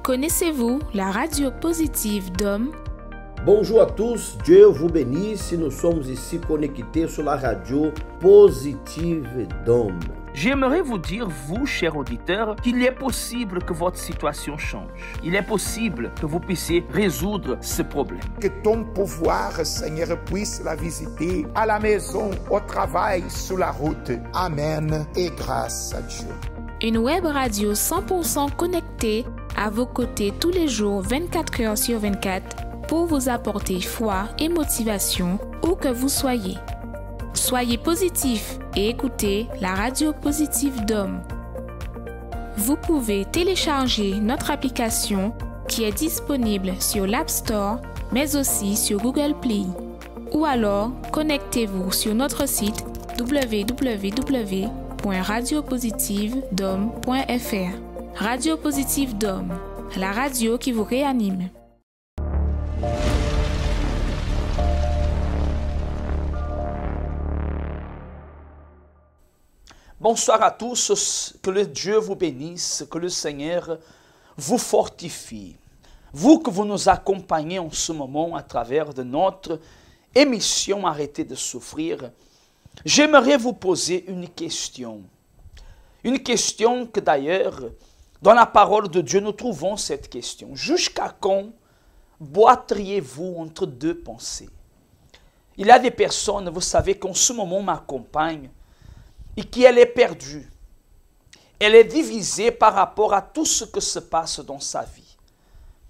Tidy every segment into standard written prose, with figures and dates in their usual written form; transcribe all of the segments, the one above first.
Connaissez-vous la radio positive d'Homme? Bonjour à tous, Dieu vous bénisse. Nous sommes ici connectés sur la radio positive d'Homme. J'aimerais vous dire, vous, chers auditeurs, qu'il est possible que votre situation change. Il est possible que vous puissiez résoudre ce problème. Que ton pouvoir, Seigneur, puisse la visiter à la maison, au travail, sur la route. Amen et grâce à Dieu. Une web radio 100% connectée à vos côtés tous les jours, 24 heures sur 24, pour vous apporter foi et motivation où que vous soyez. Soyez positifs et écoutez la radio positive d'Homme. Vous pouvez télécharger notre application qui est disponible sur l'App Store, mais aussi sur Google Play. Ou alors, connectez-vous sur notre site www.radiopositivedhomme.fr. Radio Positive d'Homme, la radio qui vous réanime. Bonsoir à tous, que le Dieu vous bénisse, que le Seigneur vous fortifie. Vous que vous nous accompagnez en ce moment à travers de notre émission Arrêtez de souffrir, j'aimerais vous poser une question. Une question que d'ailleurs, dans la parole de Dieu, nous trouvons cette question. Jusqu'à quand boiteriez-vous entre deux pensées? Il y a des personnes, vous savez, qu'en ce moment m'accompagnent, et qu'elle est perdue. Elle est divisée par rapport à tout ce que se passe dans sa vie.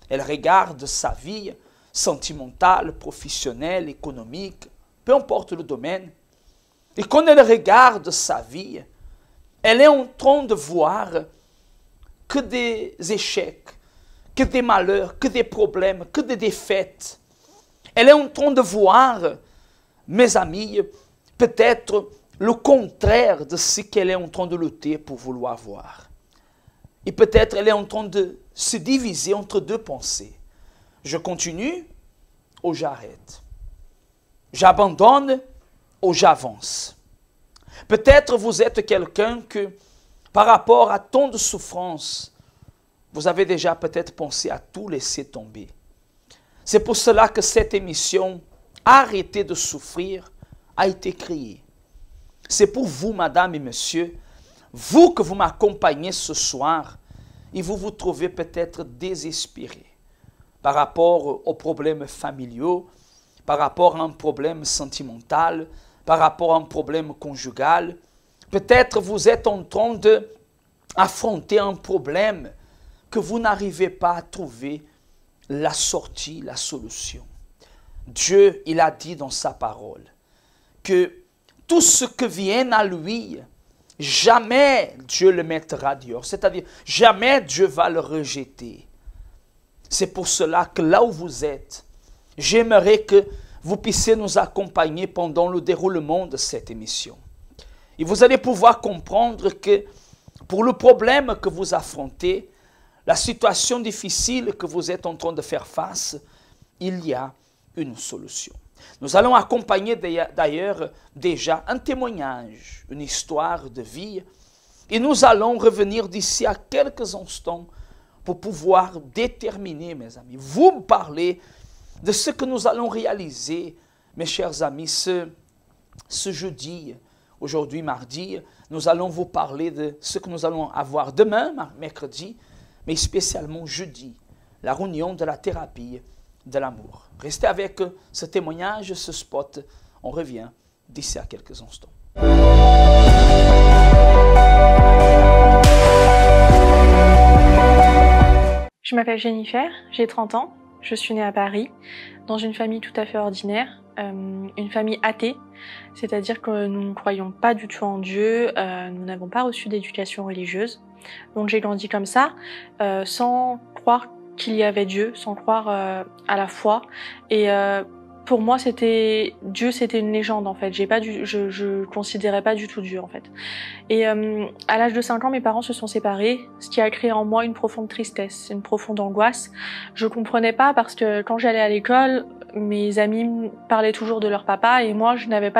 Elle regarde sa vie sentimentale, professionnelle, économique, peu importe le domaine. Et quand elle regarde sa vie, elle est en train de voir que des échecs, que des malheurs, que des problèmes, que des défaites. Elle est en train de voir, mes amis, peut-être le contraire de ce qu'elle est en train de lutter pour vouloir voir. Et peut-être elle est en train de se diviser entre deux pensées. Je continue ou j'arrête? J'abandonne ou j'avance? Peut-être vous êtes quelqu'un que, par rapport à tant de souffrance, vous avez déjà peut-être pensé à tout laisser tomber. C'est pour cela que cette émission, Arrêtez de souffrir, a été créée. C'est pour vous, madame et monsieur, vous que vous m'accompagnez ce soir, et vous vous trouvez peut-être désespéré par rapport aux problèmes familiaux, par rapport à un problème sentimental, par rapport à un problème conjugal. Peut-être vous êtes en train d'affronter un problème que vous n'arrivez pas à trouver la sortie, la solution. Dieu, il a dit dans sa parole que tout ce que vient à lui, jamais Dieu le mettra dehors. C'est-à-dire, jamais Dieu va le rejeter. C'est pour cela que là où vous êtes, j'aimerais que vous puissiez nous accompagner pendant le déroulement de cette émission. Et vous allez pouvoir comprendre que pour le problème que vous affrontez, la situation difficile que vous êtes en train de faire face, il y a une solution. Nous allons accompagner d'ailleurs déjà un témoignage, une histoire de vie. Et nous allons revenir d'ici à quelques instants pour pouvoir déterminer, mes amis, vous parler de ce que nous allons réaliser, mes chers amis, ce jeudi, aujourd'hui mardi. Nous allons vous parler de ce que nous allons avoir demain, mercredi, mais spécialement jeudi, la réunion de la thérapie de l'amour. Restez avec ce témoignage, ce spot. On revient d'ici à quelques instants. Je m'appelle Jennifer, j'ai 30 ans, je suis née à Paris, dans une famille tout à fait ordinaire, une famille athée, c'est-à-dire que nous ne croyons pas du tout en Dieu, nous n'avons pas reçu d'éducation religieuse. Donc j'ai grandi comme ça, sans croire qu'il y avait Dieu, sans croire à la foi. Et pour moi, Dieu, c'était une légende en fait. Je considérais pas du tout Dieu en fait. Et à l'âge de 5 ans, mes parents se sont séparés, ce qui a créé en moi une profonde tristesse, une profonde angoisse. Je comprenais pas parce que quand j'allais à l'école, mes amis me parlaient toujours de leur papa et moi je n'avais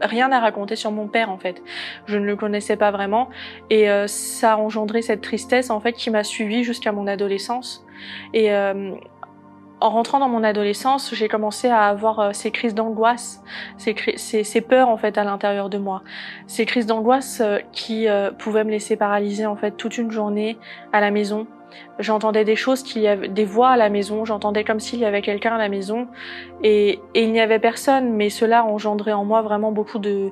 rien à raconter sur mon père en fait. Je ne le connaissais pas vraiment et ça a engendré cette tristesse en fait qui m'a suivie jusqu'à mon adolescence. Et en rentrant dans mon adolescence, j'ai commencé à avoir ces crises d'angoisse, ces peurs en fait à l'intérieur de moi, ces crises d'angoisse qui pouvaient me laisser paralyser en fait toute une journée à la maison. J'entendais des choses, des voix à la maison, j'entendais comme s'il y avait quelqu'un à la maison et il n'y avait personne, mais cela engendrait en moi vraiment beaucoup de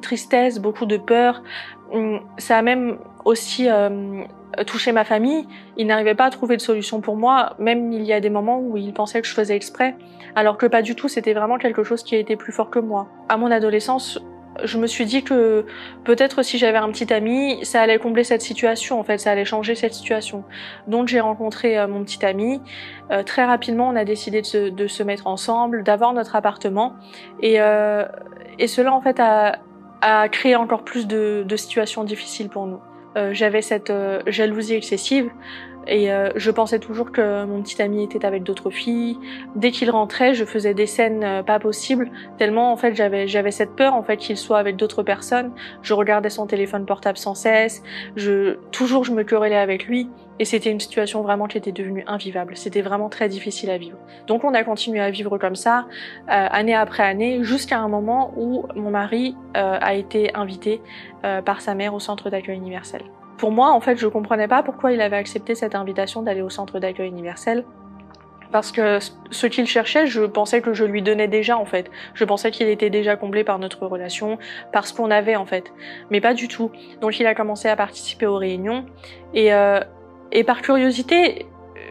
tristesse, beaucoup de peur. Ça a même aussi touché ma famille. Ils n'arrivaient pas à trouver de solution pour moi, même il y a des moments où ils pensaient que je faisais exprès, alors que pas du tout, c'était vraiment quelque chose qui a été plus fort que moi. À mon adolescence, je me suis dit que peut-être si j'avais un petit ami, ça allait combler cette situation, en fait, ça allait changer cette situation. Donc j'ai rencontré mon petit ami. Très rapidement, on a décidé de se mettre ensemble, d'avoir notre appartement. Et cela, en fait, a créé encore plus de situations difficiles pour nous. J'avais cette jalousie excessive. Et je pensais toujours que mon petit ami était avec d'autres filles. Dès qu'il rentrait, je faisais des scènes pas possibles, tellement en fait j'avais cette peur en fait qu'il soit avec d'autres personnes. Je regardais son téléphone portable sans cesse. Toujours je me querellais avec lui et c'était une situation vraiment qui était devenue invivable. C'était vraiment très difficile à vivre. Donc on a continué à vivre comme ça, année après année, jusqu'à un moment où mon mari a été invité par sa mère au centre d'accueil universel. Pour moi, en fait, je comprenais pas pourquoi il avait accepté cette invitation d'aller au centre d'accueil universel. Parce que ce qu'il cherchait, je pensais que je lui donnais déjà, en fait. Je pensais qu'il était déjà comblé par notre relation, par ce qu'on avait, en fait. Mais pas du tout. Donc il a commencé à participer aux réunions. Et par curiosité,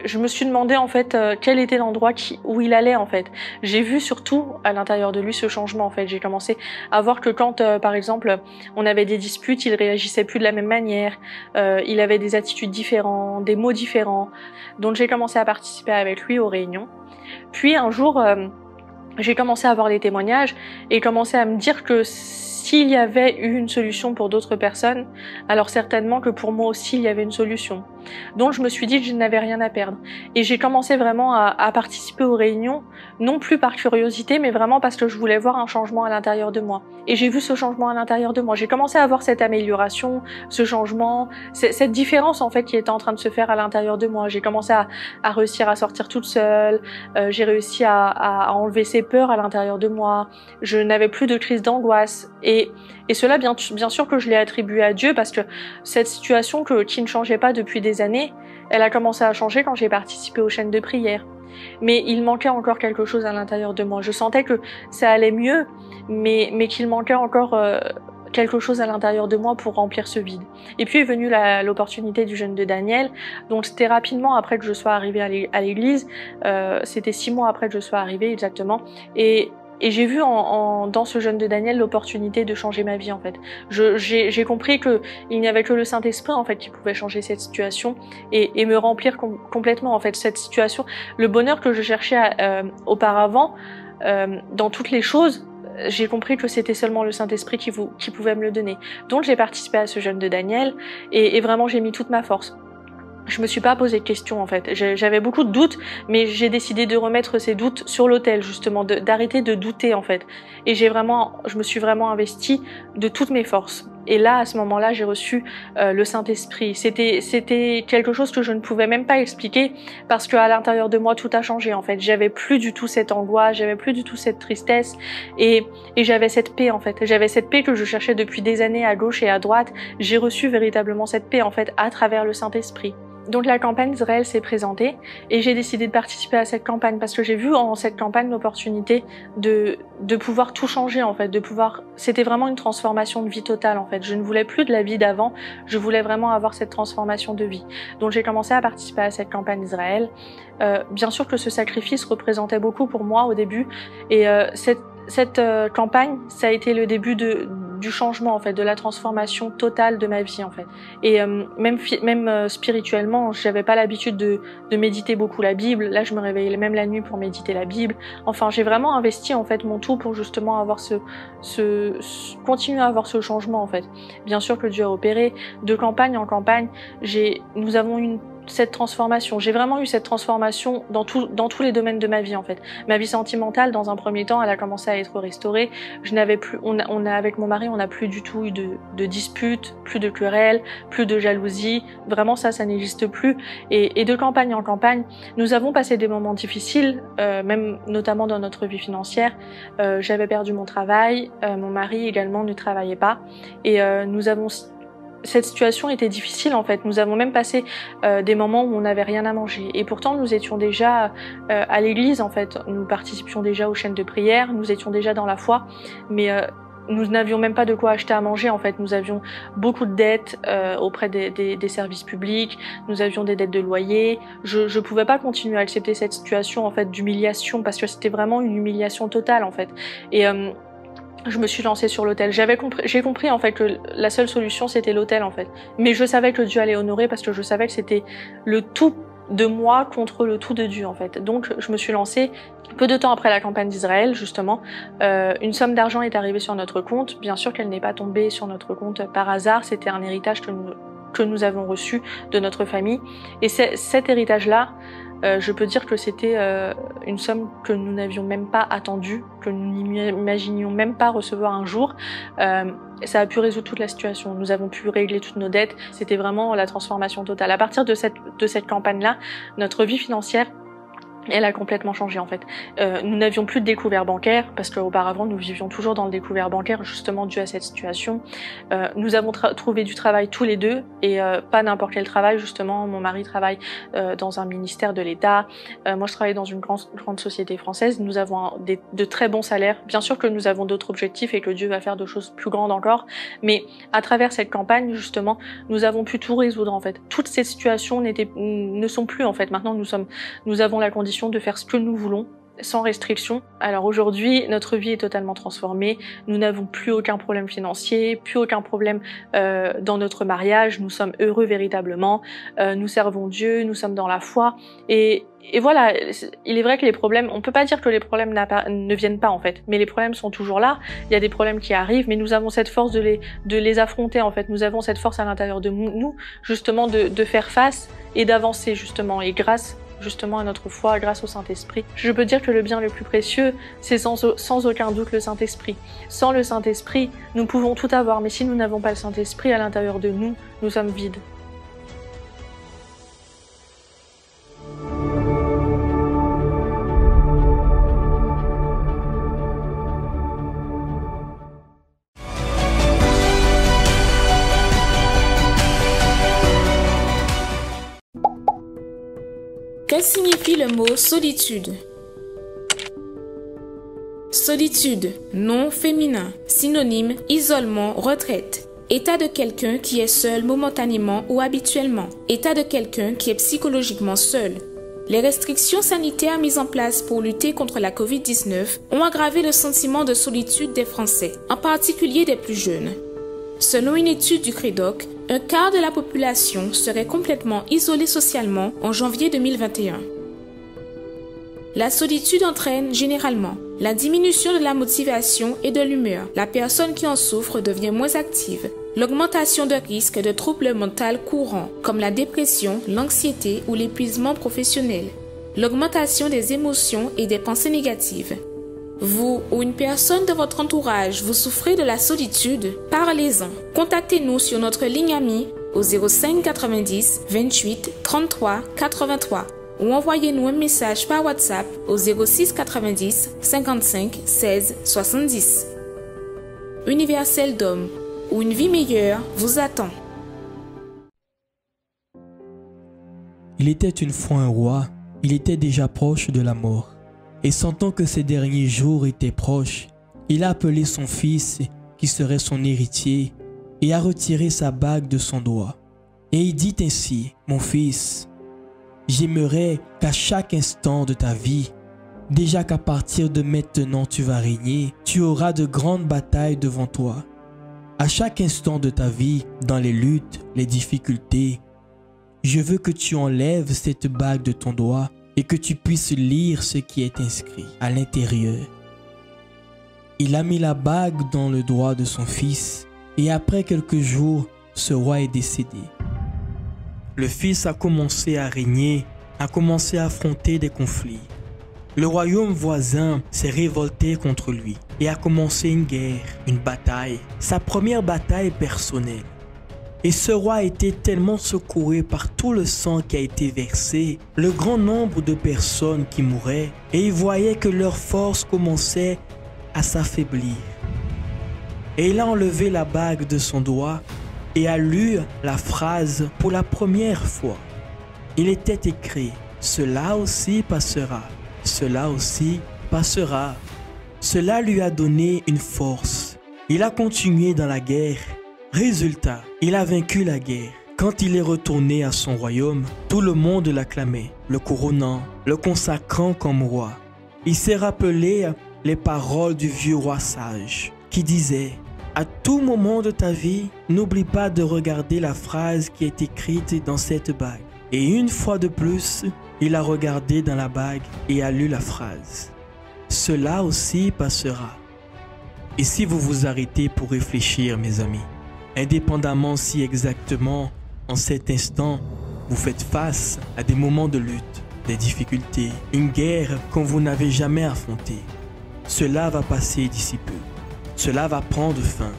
je me suis demandé en fait quel était l'endroit où il allait en fait. J'ai vu surtout à l'intérieur de lui ce changement en fait. J'ai commencé à voir que quand par exemple on avait des disputes, il réagissait plus de la même manière. Il avait des attitudes différentes, des mots différents. Donc j'ai commencé à participer avec lui aux réunions. Puis un jour, j'ai commencé à voir les témoignages et commencé à me dire que s'il y avait eu une solution pour d'autres personnes, alors certainement que pour moi aussi il y avait une solution. Donc je me suis dit que je n'avais rien à perdre. Et j'ai commencé vraiment à participer aux réunions, non plus par curiosité, mais vraiment parce que je voulais voir un changement à l'intérieur de moi. Et j'ai vu ce changement à l'intérieur de moi. J'ai commencé à voir cette amélioration, ce changement, cette différence en fait qui était en train de se faire à l'intérieur de moi. J'ai commencé à réussir à sortir toute seule, j'ai réussi à enlever ces peurs à l'intérieur de moi. Je n'avais plus de crise d'angoisse. Et cela, bien sûr que je l'ai attribué à Dieu parce que cette situation qui ne changeait pas depuis des années, elle a commencé à changer quand j'ai participé aux chaînes de prière. Mais il manquait encore quelque chose à l'intérieur de moi. Je sentais que ça allait mieux, mais qu'il manquait encore quelque chose à l'intérieur de moi pour remplir ce vide. Et puis est venue l'opportunité du jeûne de Daniel. Donc c'était rapidement après que je sois arrivée à l'église. C'était 6 mois après que je sois arrivée exactement. Et j'ai vu dans ce jeûne de Daniel l'opportunité de changer ma vie en fait. J'ai compris que il n'y avait que le Saint-Esprit en fait qui pouvait changer cette situation et me remplir complètement en fait cette situation. Le bonheur que je cherchais auparavant dans toutes les choses, j'ai compris que c'était seulement le Saint-Esprit qui pouvait me le donner. Donc j'ai participé à ce jeûne de Daniel et vraiment j'ai mis toute ma force. Je me suis pas posé de questions en fait. J'avais beaucoup de doutes, mais j'ai décidé de remettre ces doutes sur l'autel justement, d'arrêter de douter en fait. Et je me suis vraiment investie de toutes mes forces. Et là, à ce moment-là, j'ai reçu le Saint-Esprit. C'était quelque chose que je ne pouvais même pas expliquer parce qu'à l'intérieur de moi, tout a changé en fait. J'avais plus du tout cette angoisse, j'avais plus du tout cette tristesse et j'avais cette paix en fait. J'avais cette paix que je cherchais depuis des années à gauche et à droite. J'ai reçu véritablement cette paix en fait à travers le Saint-Esprit. Donc la campagne d'Israël s'est présentée et j'ai décidé de participer à cette campagne parce que j'ai vu en cette campagne l'opportunité de pouvoir tout changer en fait, c'était vraiment une transformation de vie totale en fait. Je ne voulais plus de la vie d'avant, je voulais vraiment avoir cette transformation de vie. Donc j'ai commencé à participer à cette campagne d'Israël. Bien sûr que ce sacrifice représentait beaucoup pour moi au début et cette campagne, ça a été le début du changement en fait, de la transformation totale de ma vie en fait. Et même spirituellement, j'avais pas l'habitude de méditer beaucoup la Bible. Là, je me réveillais même la nuit pour méditer la Bible. Enfin, j'ai vraiment investi en fait mon tout pour justement avoir continuer à avoir ce changement en fait. Bien sûr que Dieu a opéré de campagne en campagne. Nous avons une cette transformation. J'ai vraiment eu cette transformation dans tous les domaines de ma vie en fait. Ma vie sentimentale, dans un premier temps, elle a commencé à être restaurée. Je n'avais plus, avec mon mari, on n'a plus du tout eu de disputes, plus de querelles, plus de jalousie. Vraiment ça n'existe plus. Et de campagne en campagne, nous avons passé des moments difficiles, même notamment dans notre vie financière. J'avais perdu mon travail, mon mari également ne travaillait pas, et cette situation était difficile en fait. Nous avons même passé des moments où on n'avait rien à manger. Et pourtant, nous étions déjà à l'église en fait. Nous participions déjà aux chaînes de prière, nous étions déjà dans la foi. Mais nous n'avions même pas de quoi acheter à manger en fait. Nous avions beaucoup de dettes auprès des services publics. Nous avions des dettes de loyer. Je pouvais pas continuer à accepter cette situation en fait d'humiliation, parce que c'était vraiment une humiliation totale en fait. Et je me suis lancée sur l'autel. J'ai compris en fait que la seule solution c'était l'autel en fait. Mais je savais que Dieu allait honorer, parce que je savais que c'était le tout de moi contre le tout de Dieu en fait. Donc je me suis lancée. Peu de temps après la campagne d'Israël, justement, une somme d'argent est arrivée sur notre compte. Bien sûr qu'elle n'est pas tombée sur notre compte par hasard. C'était un héritage que nous avons reçu de notre famille. Et cet héritage-là, je peux dire que c'était une somme que nous n'avions même pas attendue, que nous n'imaginions même pas recevoir un jour. Ça a pu résoudre toute la situation. Nous avons pu régler toutes nos dettes. C'était vraiment la transformation totale. À partir de cette campagne-là, notre vie financière, elle a complètement changé en fait. Nous n'avions plus de découvert bancaire, parce qu'auparavant nous vivions toujours dans le découvert bancaire, justement dû à cette situation. Nous avons trouvé du travail tous les deux, et pas n'importe quel travail justement. Mon mari travaille dans un ministère de l'État, moi je travaille dans une grande société française. Nous avons de très bons salaires. Bien sûr que nous avons d'autres objectifs et que Dieu va faire de choses plus grandes encore, mais à travers cette campagne justement, nous avons pu tout résoudre en fait. Toutes ces situations ne sont plus en fait. Maintenant nous avons la condition de faire ce que nous voulons, sans restriction. Alors aujourd'hui, notre vie est totalement transformée. Nous n'avons plus aucun problème financier, plus aucun problème dans notre mariage. Nous sommes heureux véritablement. Nous servons Dieu, nous sommes dans la foi. Et voilà, il est vrai que les problèmes, on peut pas dire que les problèmes ne viennent pas en fait, mais les problèmes sont toujours là. Il y a des problèmes qui arrivent, mais nous avons cette force de les affronter en fait. Nous avons cette force à l'intérieur de nous, justement, de faire face et d'avancer justement. Et grâce justement à notre foi, grâce au Saint-Esprit. Je peux dire que le bien le plus précieux, c'est sans aucun doute le Saint-Esprit. Sans le Saint-Esprit, nous pouvons tout avoir, mais si nous n'avons pas le Saint-Esprit à l'intérieur de nous, nous sommes vides. Que signifie le mot solitude? Solitude, nom féminin, synonyme isolement, retraite. État de quelqu'un qui est seul momentanément ou habituellement. État de quelqu'un qui est psychologiquement seul. Les restrictions sanitaires mises en place pour lutter contre la COVID-19 ont aggravé le sentiment de solitude des Français, en particulier des plus jeunes. Selon une étude du Crédoc, un quart de la population serait complètement isolée socialement en janvier 2021. La solitude entraîne généralement la diminution de la motivation et de l'humeur. La personne qui en souffre devient moins active. L'augmentation de risques de troubles mentaux courants comme la dépression, l'anxiété ou l'épuisement professionnel. L'augmentation des émotions et des pensées négatives. Vous ou une personne de votre entourage, vous souffrez de la solitude? Parlez-en. Contactez-nous sur notre ligne amie au 05 90 28 33 83 ou envoyez-nous un message par WhatsApp au 06 90 55 16 70. Universel d'homme, où une vie meilleure vous attend. Il était une fois un roi, il était déjà proche de la mort. Et sentant que ses derniers jours étaient proches, il a appelé son fils, qui serait son héritier, et a retiré sa bague de son doigt. Et il dit ainsi, « Mon fils, j'aimerais qu'à chaque instant de ta vie, déjà qu'à partir de maintenant tu vas régner, tu auras de grandes batailles devant toi. À chaque instant de ta vie, dans les luttes, les difficultés, je veux que tu enlèves cette bague de ton doigt et que tu puisses lire ce qui est inscrit à l'intérieur. » Il a mis la bague dans le doigt de son fils et après quelques jours, ce roi est décédé. le Fils a commencé à régner, a commencé à affronter des conflits. Le royaume voisin s'est révolté contre lui et a commencé une guerre, une bataille, sa première bataille personnelle. Et ce roi était tellement secoué par tout le sang qui a été versé, le grand nombre de personnes qui mouraient, et il voyait que leur force commençait à s'affaiblir. Et il a enlevé la bague de son doigt et a lu la phrase pour la première fois. Il était écrit « Cela aussi passera, cela aussi passera ». Cela lui a donné une force. Il a continué dans la guerre. Résultat, il a vaincu la guerre. Quand il est retourné à son royaume, tout le monde l'acclamait, le couronnant, le consacrant comme roi. Il s'est rappelé les paroles du vieux roi sage qui disait « À tout moment de ta vie, n'oublie pas de regarder la phrase qui est écrite dans cette bague. » Et une fois de plus, il a regardé dans la bague et a lu la phrase « Cela aussi passera ». Et si vous vous arrêtez pour réfléchir, mes amis, indépendamment si exactement, en cet instant, vous faites face à des moments de lutte, des difficultés, une guerre comme vous n'avez jamais affrontée. Cela va passer d'ici peu. Cela va prendre fin.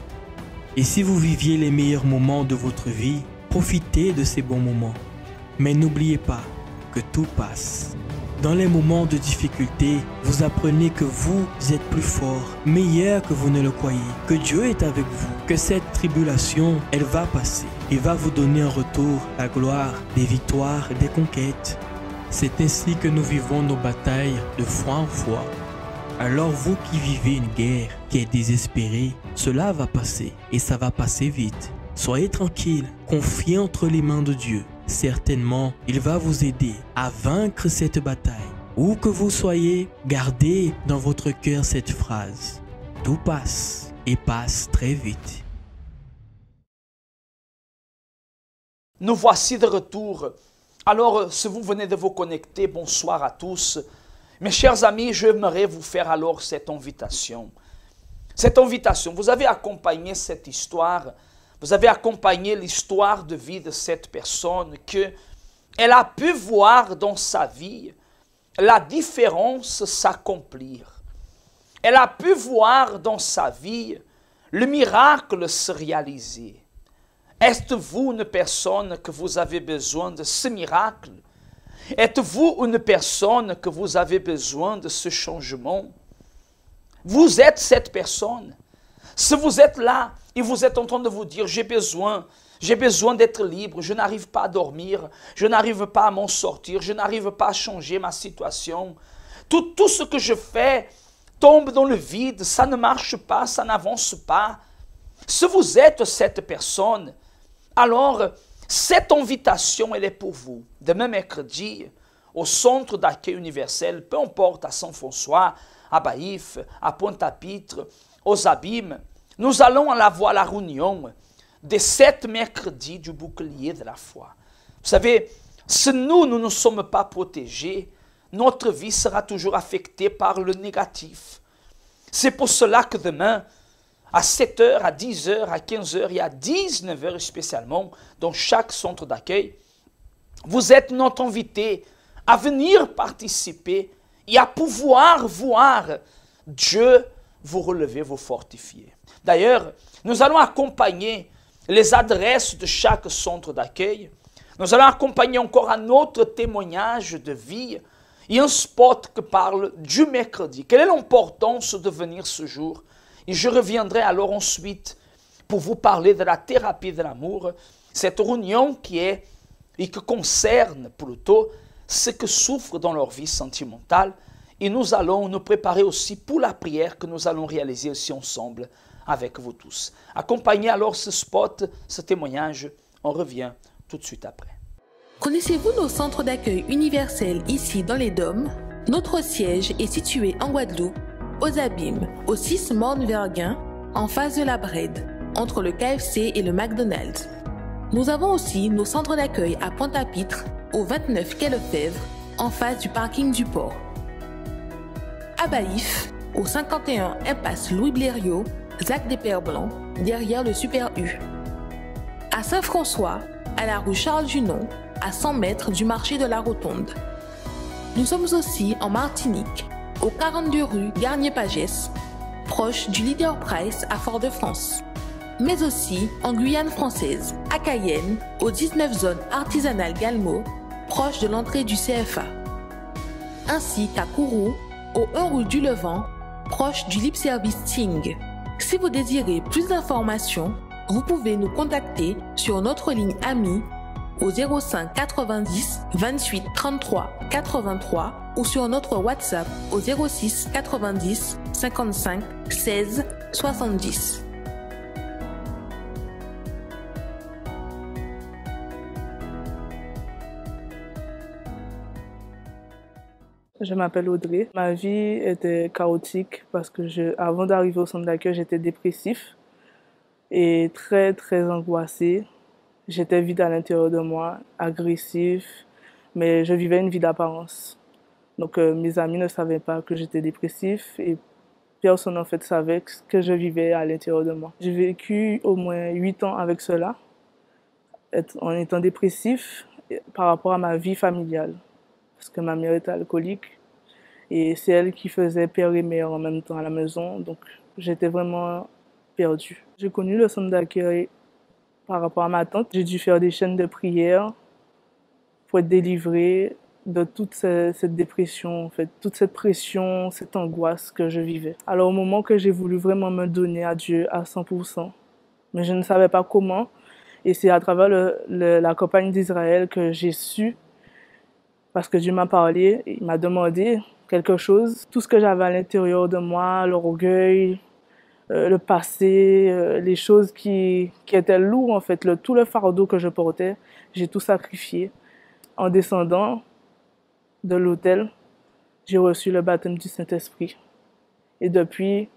Et si vous viviez les meilleurs moments de votre vie, profitez de ces bons moments. Mais n'oubliez pas que tout passe. Dans les moments de difficulté, vous apprenez que vous êtes plus fort, meilleur que vous ne le croyez, que Dieu est avec vous, que cette tribulation, elle va passer et va vous donner en retour la gloire, des victoires, des conquêtes. C'est ainsi que nous vivons nos batailles de foi en foi. Alors vous qui vivez une guerre qui est désespérée, cela va passer et ça va passer vite. Soyez tranquille, confiez entre les mains de Dieu. Certainement, il va vous aider à vaincre cette bataille. Où que vous soyez, gardez dans votre cœur cette phrase. Tout passe et passe très vite. Nous voici de retour. Alors, si vous venez de vous connecter, bonsoir à tous. Mes chers amis, j'aimerais vous faire alors cette invitation. Cette invitation, vous avez accompagné cette histoire. Vous avez accompagné l'histoire de vie de cette personne qu'elle a pu voir dans sa vie la différence s'accomplir. Elle a pu voir dans sa vie le miracle se réaliser. Êtes-vous une personne que vous avez besoin de ce miracle? Êtes-vous une personne que vous avez besoin de ce changement? Vous êtes cette personne. Si vous êtes là et vous êtes en train de vous dire, j'ai besoin d'être libre, je n'arrive pas à dormir, je n'arrive pas à m'en sortir, je n'arrive pas à changer ma situation. Tout ce que je fais tombe dans le vide, ça ne marche pas, ça n'avance pas. Si vous êtes cette personne, alors cette invitation, elle est pour vous. Demain mercredi, au centre d'accueil universel, peu importe à Saint-François, à Baïf, à Pointe-à-Pitre, aux Abîmes, nous allons avoir la réunion des 7 mercredis du bouclier de la foi. Vous savez, si nous ne sommes pas protégés, notre vie sera toujours affectée par le négatif. C'est pour cela que demain, à 7h, à 10h, à 15h et à 19h spécialement, dans chaque centre d'accueil, vous êtes notre invité à venir participer et à pouvoir voir Dieu vous relever, vous fortifier. D'ailleurs, nous allons accompagner les adresses de chaque centre d'accueil. Nous allons accompagner encore un autre témoignage de vie et un spot qui parle du mercredi. Quelle est l'importance de venir ce jour? Et je reviendrai alors ensuite pour vous parler de la thérapie de l'amour, cette réunion qui concerne plutôt ceux qui souffrent dans leur vie sentimentale. Et nous allons nous préparer aussi pour la prière que nous allons réaliser aussi ensemble avec vous tous. Accompagnez alors ce spot, ce témoignage. On revient tout de suite après. Connaissez-vous nos centres d'accueil universels ici dans les Dômes? Notre siège est situé en Guadeloupe, aux Abîmes, au 6 Morne-Verguin, en face de la Brède, entre le KFC et le McDonald's. Nous avons aussi nos centres d'accueil à Pointe-à-Pitre, au 29 quai Lefebvre, en face du parking du port. À Baïf, au 51 impasse Louis Blériot, Zac des Pères Blancs, derrière le Super U. À Saint-François, à la rue Charles Junon, à 100 mètres du marché de la Rotonde. Nous sommes aussi en Martinique, au 42 rue Garnier-Pagès, proche du Leader Price à Fort-de-France. Mais aussi en Guyane française, à Cayenne, aux 19 zones artisanales Galmo, proche de l'entrée du CFA. Ainsi qu'à Kourou, au 1 rue du Levant, proche du Lip Service Ting. Si vous désirez plus d'informations, vous pouvez nous contacter sur notre ligne amie au 05 90 28 33 83 ou sur notre WhatsApp au 06 90 55 16 70. Je m'appelle Audrey. Ma vie était chaotique parce que avant d'arriver au centre d'accueil, j'étais dépressif et très, très angoissé. J'étais vide à l'intérieur de moi, agressif, mais je vivais une vie d'apparence. Donc mes amis ne savaient pas que j'étais dépressif et personne en fait savait que je vivais à l'intérieur de moi. J'ai vécu au moins 8 ans avec cela, en étant dépressif par rapport à ma vie familiale. Parce que ma mère était alcoolique et c'est elle qui faisait père et mère en même temps à la maison. Donc j'étais vraiment perdue. J'ai connu le centre d'accueil par rapport à ma tante. J'ai dû faire des chaînes de prière pour être délivrée de toute cette dépression, en fait, toute cette pression, cette angoisse que je vivais. Alors au moment que j'ai voulu vraiment me donner à Dieu à 100%, mais je ne savais pas comment. Et c'est à travers la campagne d'Israël que j'ai su, parce que Dieu m'a parlé, il m'a demandé quelque chose. Tout ce que j'avais à l'intérieur de moi, l'orgueil, le passé, les choses qui étaient lourdes, en fait, tout le fardeau que je portais, j'ai tout sacrifié. En descendant de l'autel, j'ai reçu le baptême du Saint-Esprit. Et depuis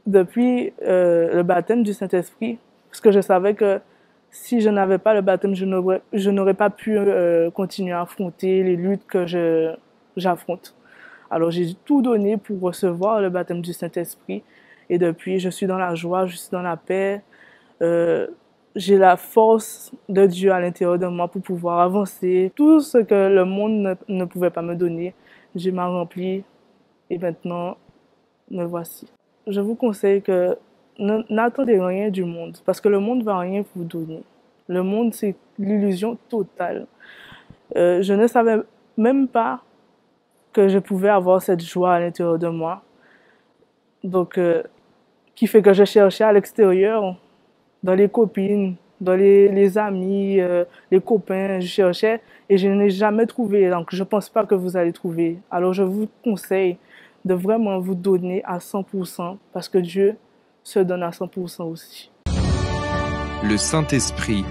le baptême du Saint-Esprit, parce que je savais que si je n'avais pas le baptême, je n'aurais pas pu continuer à affronter les luttes que j'affronte. Alors j'ai tout donné pour recevoir le baptême du Saint-Esprit. Et depuis, je suis dans la joie, je suis dans la paix. J'ai la force de Dieu à l'intérieur de moi pour pouvoir avancer. Tout ce que le monde ne pouvait pas me donner, Dieu m'a rempli. Et maintenant, me voici. Je vous conseille que n'attendez rien du monde, parce que le monde ne va rien vous donner. Le monde, c'est l'illusion totale. Je ne savais même pas que je pouvais avoir cette joie à l'intérieur de moi. Donc, qui fait que je cherchais à l'extérieur, dans les copines, dans les amis, les copains, je cherchais et je n'ai jamais trouvé. Donc, je ne pense pas que vous allez trouver. Alors, je vous conseille de vraiment vous donner à 100%, parce que Dieu se donne à 100% aussi. Le Saint-Esprit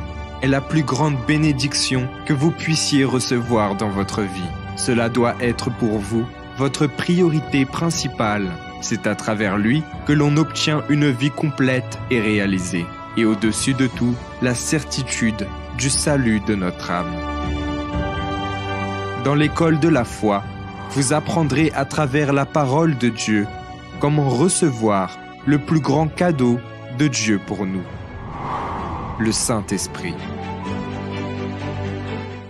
est la plus grande bénédiction que vous puissiez recevoir dans votre vie. Cela doit être pour vous votre priorité principale. C'est à travers lui que l'on obtient une vie complète et réalisée. Et au-dessus de tout, la certitude du salut de notre âme. Dans l'école de la foi, vous apprendrez à travers la parole de Dieu comment recevoir le plus grand cadeau de Dieu pour nous, le Saint-Esprit.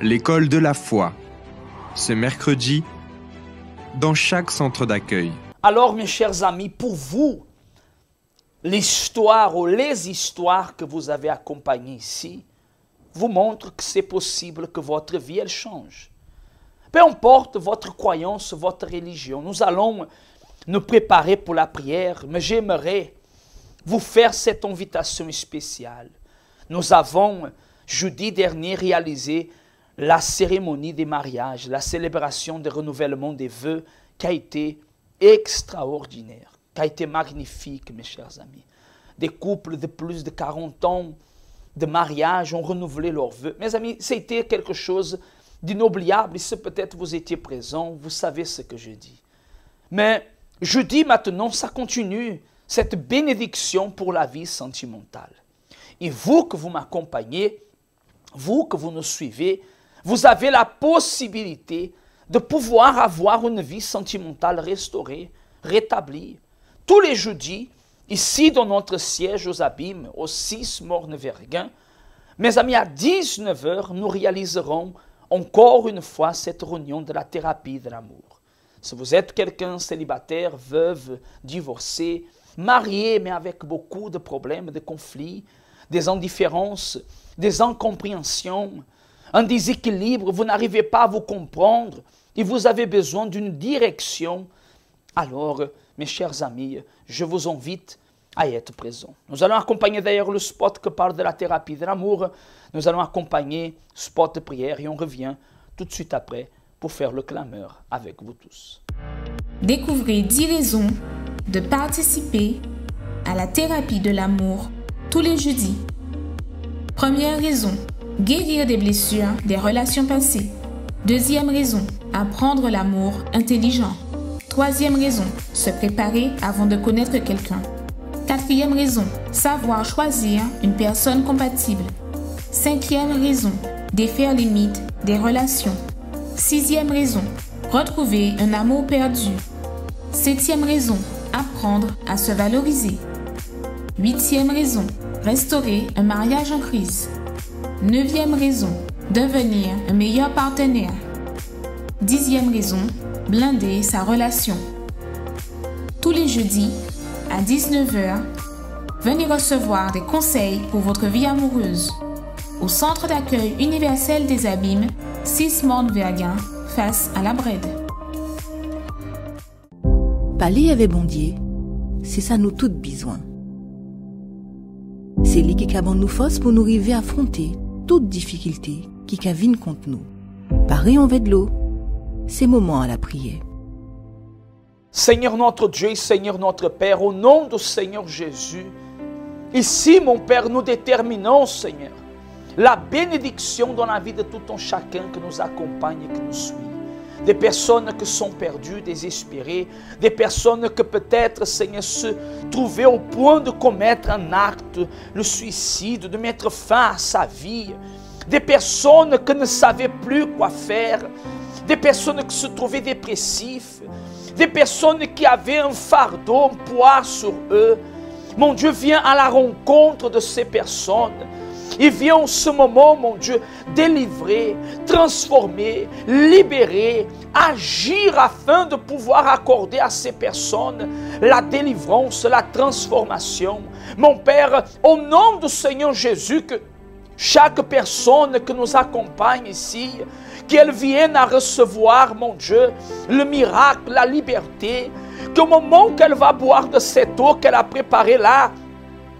L'école de la foi, ce mercredi, dans chaque centre d'accueil. Alors, mes chers amis, pour vous, l'histoire ou les histoires que vous avez accompagnées ici vous montrent que c'est possible que votre vie, elle change. Peu importe votre croyance, votre religion, nous allons nous préparer pour la prière, mais j'aimerais vous faire cette invitation spéciale. Nous avons, jeudi dernier, réalisé la cérémonie des mariages, la célébration de renouvellement des vœux qui a été extraordinaire, qui a été magnifique, mes chers amis. Des couples de plus de 40 ans de mariage ont renouvelé leurs vœux. Mes amis, c'était quelque chose d'inoubliable. Et si peut-être vous étiez présents, vous savez ce que je dis. Mais je dis maintenant, ça continue, cette bénédiction pour la vie sentimentale. Et vous que vous m'accompagnez, vous que vous nous suivez, vous avez la possibilité de pouvoir avoir une vie sentimentale restaurée, rétablie. Tous les jeudis, ici dans notre siège aux Abîmes, au 6 Morne-Verguin, Mes amis, à 19 h, nous réaliserons encore une fois cette réunion de la thérapie de l'amour. Si vous êtes quelqu'un célibataire, veuve, divorcé, marié, mais avec beaucoup de problèmes, de conflits, des indifférences, des incompréhensions, un déséquilibre, vous n'arrivez pas à vous comprendre et vous avez besoin d'une direction, alors, mes chers amis, je vous invite à être présent. Nous allons accompagner d'ailleurs le spot qui parle de la thérapie de l'amour. Nous allons accompagner spot de prière et on revient tout de suite après pour faire le clameur avec vous tous. Découvrez 10 raisons de participer à la thérapie de l'amour tous les jeudis. Première raison, guérir des blessures des relations passées. Deuxième raison, apprendre l'amour intelligent. Troisième raison, se préparer avant de connaître quelqu'un. Quatrième raison, savoir choisir une personne compatible. Cinquième raison, défaire les mythes des relations. Sixième raison, retrouver un amour perdu. Septième raison, apprendre à se valoriser. Huitième raison, restaurer un mariage en crise. Neuvième raison, devenir un meilleur partenaire. Dixième raison, blinder sa relation. Tous les jeudis, à 19 h, venez recevoir des conseils pour votre vie amoureuse au Centre d'accueil universel des Abîmes, 6 Morne-Verguin, face à la Brède. Parler avec Bondier, c'est ça nous toutes besoin. C'est lui qui a nous force pour nous arriver à affronter toute difficulté qui viennent contre nous. Pareil en de l'eau, c'est moment à la prière. Seigneur notre Dieu, Seigneur notre Père, au nom du Seigneur Jésus, ici, mon Père, nous déterminons, Seigneur, la bénédiction dans la vie de tout un chacun qui nous accompagne et qui nous suit. Des personnes qui sont perdues, désespérées, des personnes que peut-être, Seigneur, se trouvaient au point de commettre un acte, le suicide, de mettre fin à sa vie, des personnes qui ne savaient plus quoi faire, des personnes qui se trouvaient dépressives, des personnes qui avaient un fardeau, un poids sur eux. Mon Dieu, viens à la rencontre de ces personnes. Il vient en ce moment, mon Dieu, délivrer, transformer, libérer, agir afin de pouvoir accorder à ces personnes la délivrance, la transformation. Mon Père, au nom du Seigneur Jésus, que chaque personne que nous accompagne ici, qu'elle vienne à recevoir, mon Dieu, le miracle, la liberté, qu'au moment qu'elle va boire de cette eau qu'elle a préparée là,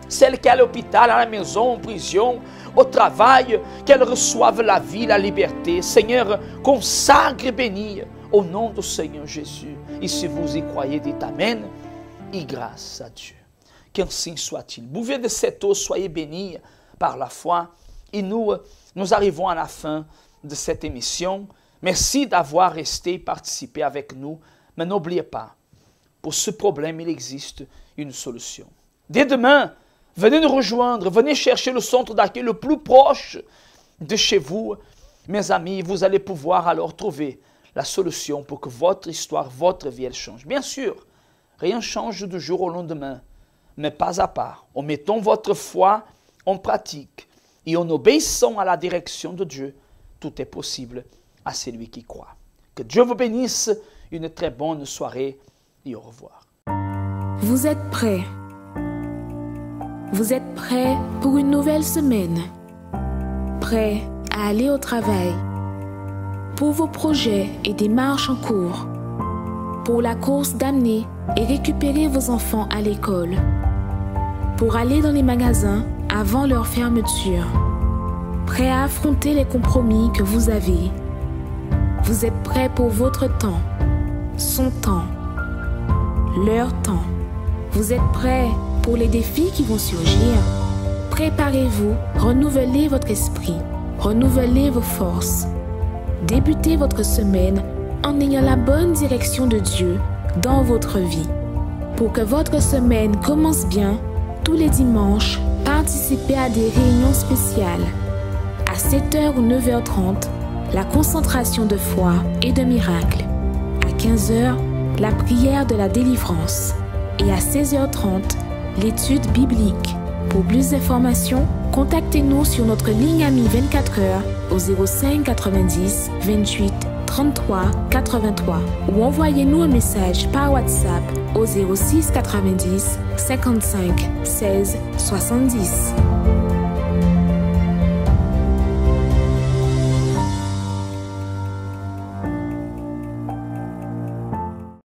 celle qui est à l'hôpital, à la maison, en prison, au travail, qu'elle reçoive la vie, la liberté. Seigneur, consacre et bénis au nom du Seigneur Jésus. Et si vous y croyez, dites Amen et grâce à Dieu. Qu'ainsi soit-il. Buvez de cette eau, soyez bénis par la foi. Et nous arrivons à la fin de cette émission. Merci d'avoir resté et participé avec nous. Mais n'oubliez pas, pour ce problème, il existe une solution. Dès demain, venez nous rejoindre, venez chercher le centre d'accueil le plus proche de chez vous. Mes amis, vous allez pouvoir alors trouver la solution pour que votre histoire, votre vie, elle change. Bien sûr, rien ne change du jour au lendemain, mais pas à pas, en mettant votre foi en pratique et en obéissant à la direction de Dieu, tout est possible à celui qui croit. Que Dieu vous bénisse, une très bonne soirée et au revoir. Vous êtes prêts? Vous êtes prêts pour une nouvelle semaine? Prêts à aller au travail? Pour vos projets et démarches en cours? Pour la course d'amener et récupérer vos enfants à l'école? Pour aller dans les magasins avant leur fermeture? Prêts à affronter les compromis que vous avez? Vous êtes prêts pour votre temps, son temps, leur temps? Vous êtes prêts pour les défis qui vont surgir? Préparez-vous, renouvelez votre esprit, renouvelez vos forces. Débutez votre semaine en ayant la bonne direction de Dieu dans votre vie. Pour que votre semaine commence bien, tous les dimanches, participez à des réunions spéciales. À 7h ou 9h30, la concentration de foi et de miracle. À 15h, la prière de la délivrance. Et à 16h30, l'étude biblique. Pour plus d'informations, Contactez-nous sur notre ligne amie 24 heures au 05 90 28 33 83 ou envoyez-nous un message par WhatsApp au 06 90 55 16 70.